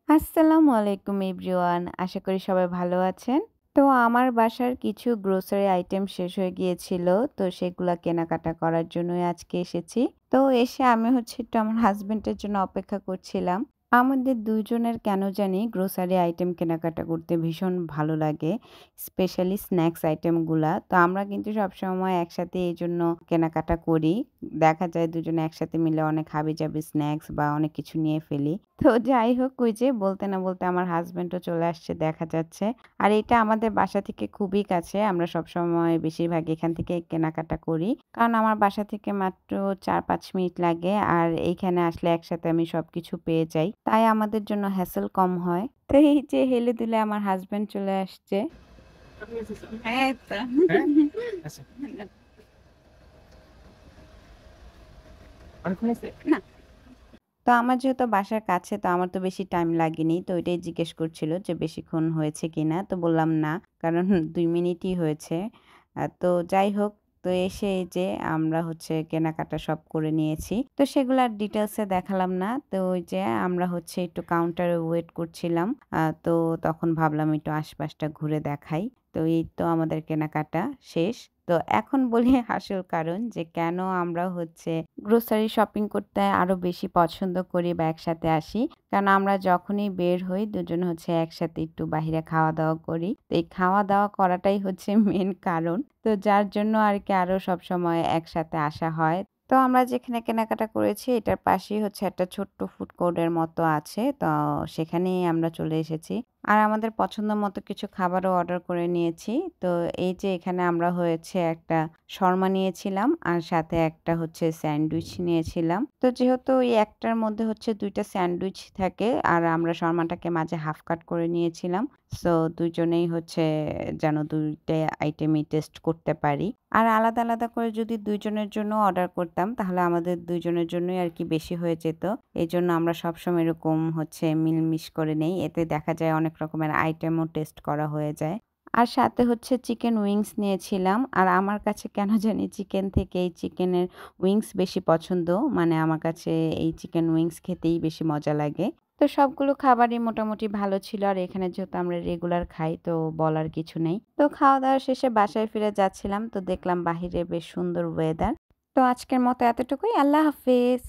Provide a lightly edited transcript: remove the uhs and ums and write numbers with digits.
আসসালামু আলাইকুম এভরিওয়ান। আশা করি সবাই ভালো আছেন। তো আমার বাসার কিছু গ্রোসারি আইটেম শেষ হয়ে গিয়েছিল। তো সেগুলা কেনাকাটা করার জন্যই আজকে এসেছি। তো এসে আমি একটু আমার হাসব্যান্ডের জন্য অপেক্ষা করছিলাম। আমাদের ২ জনের কেন জানি গ্রোসারি আইটেম কেনাকাটা করতে ভীষণ ভালো লাগে। স্পেশালি স্ন্যাকস আইটেমগুলা। তো আমরা কিন্তু সবসময় একসাথে এজন্য কেনাকাটা করি। দেখা যায় দুজনে একসাথে মিলে অনেক হাবিজাবি স্ন্যাকস বা অনেক কিছু নিয়ে ফেলি। তো যাই হোক ওই যে বলতে না বলতে আমার হাসব্যান্ডও চলে আসছে দেখা যাচ্ছে। আর এটা আমাদের বাসা থেকে খুবই কাছে। আমরা সবসময় বেশিরভাগ এখান থেকে কেনাকাটা করি। কারণ আমার বাসা থেকে মাত্র ৪-৫ মিনিট লাগে। আর এইখানে আসলে একসাথে আমি সবকিছু পেয়ে যাই। তাই আমাদের জন্য হ্যাসেল কম হয়। তো এই যে হেলে দুলে আমার হাসব্যান্ড চলে আসছে। এই তো। হ্যাঁ? আচ্ছা। অনেকক্ষণ হইছে? না। তো আমার যেহেতু বাসার কাছে তো আমার তো বেশি টাইম লাগেনি। তো ওইটাই জিজ্ঞেস করছিল যে বেশিক্ষণ হয়েছে কিনা? তো বললাম না। কারণ ২ মিনিটই হয়েছে। তো যাই হোক তো এসে এই যে আমরা কেনাকাটা সব করে নিয়েছি। তো সেগুলো আর ডিটেইলস এ দেখালাম না। তো ওই যে আমরা একটু কাউন্টারে ওয়েট করছিলাম। তো তখন ভাবলাম একটু আশপাশটা ঘুরে দেখাই। তো এই তো আমাদের কেনাকাটা শেষ। তো এখন বলি আসল কারণ যে কেন আমরা গ্রোসারি শপিং করতে আরো বেশি পছন্দ করি বা একসাথে আসি। কারণ আমরা যখনই বের হই দুজন একসাথে একটু বাহিরে খাওয়া-দাওয়া করি। তো এই খাওয়া-দাওয়া করাটাই মেইন কারণ। তো যার জন্য আরকি আরো সবসময় একসাথে আসা হয়। তো আমরা যেখানে কেনাকাটা করেছি এটার পাশেই একটা ছোট্ট ফুড কোর্ট এর মতো আছে। তো সেখানেই আমরা চলে এসেছি। আর আমাদের পছন্দ মতো কিছু খাবারও অর্ডার করে নিয়েছি। তো এই যে এখানে আমরা একটা শর্মা নিয়েছিলাম আর সাথে একটা স্যান্ডউইচ নিয়েছিলাম। তো যেহেতু ওই একটার মধ্যে ২ টা স্যান্ডউইচ থাকে আর আমরা শর্মাটাকে মাঝে হাফ কাট করে নিয়েছিলাম। সো ২ জনেই যেন ২ টা আইটেমই টেস্ট করতে পারি। আর আলাদা, আলাদা করে যদি ২ জনের জন্য অর্ডার করতাম তাহলে আমাদের ২ জনের জন্যই আরকি বেশি হয়ে যেত। এজন্য আমরা সবসময় এরকম মিলমিশ করে নেই। এতে দেখা যায় অনেক রকমের আইটেমও টেস্ট করা হয়ে যায়। আর সাথে চিকেন উইংস নিয়েছিলাম। আর আমার কাছে কেন জানি চিকেন থেকে এই চিকেনের উইংস বেশি পছন্দ। মানে আমার কাছে এই চিকেন উইংস খেতেই বেশি মজা লাগে। তো সবগুলো খাবারই মোটামুটি ভালো ছিল। আর এখানে যেহেতু আমরা রেগুলার খাই তো বলার কিছু নেই। তো খাওয়া-দাওয়া শেষে বাসায় ফিরে যাচ্ছিলাম তো দেখলাম বাহিরে বেশ সুন্দর ওয়েদার। তো আজকের মতো এতটুকুই। আল্লাহ হাফেজ।